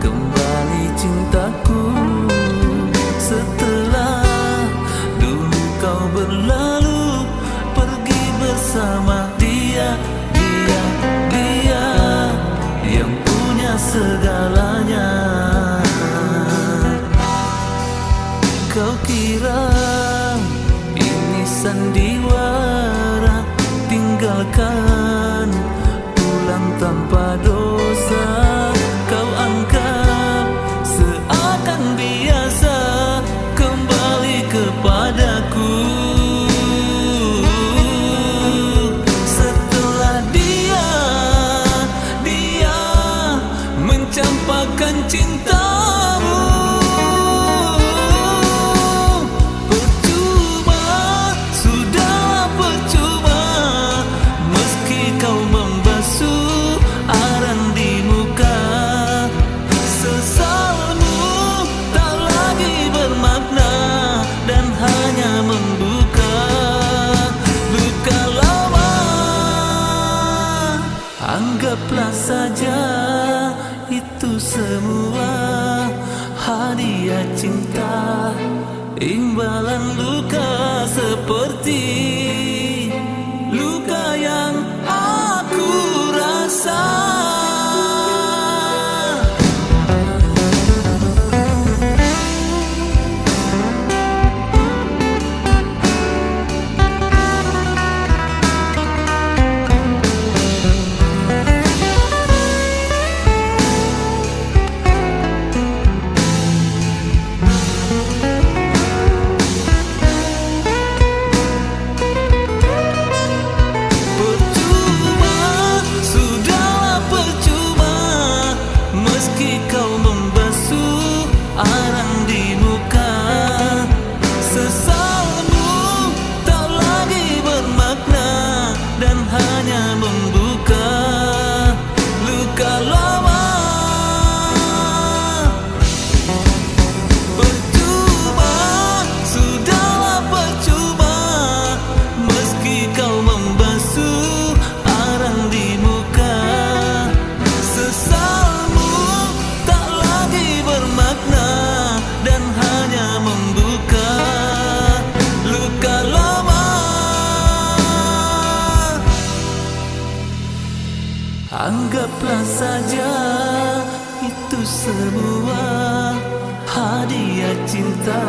kembali cintaku. Setelah dulu kau berlalu pergi bersama dia yang punya segalanya. Kau kira ini sandiwara, tinggalkan pulang tanpa dosa. Kau anggap seakan biasa kembali kepadaku. Setelah dia mencampakkan cintamu, percuma, sudah percuma, meski kau membasuh arang di muka. Sesalmu tak lagi bermakna dan hanya membuka luka lama. Anggaplah saja itu semua hadiah cinta, imbalan luka seperti luka yang aku rasa. Kau membasuh arang di muka. Sesalmu tak lagi bermakna dan hanya membuka luka lama. Percuma, sudahlah percuma, meski kau membasuh arang di muka. Sesalmu bermakna dan hanya membuka luka lama. Anggaplah saja itu semua hadiah cinta.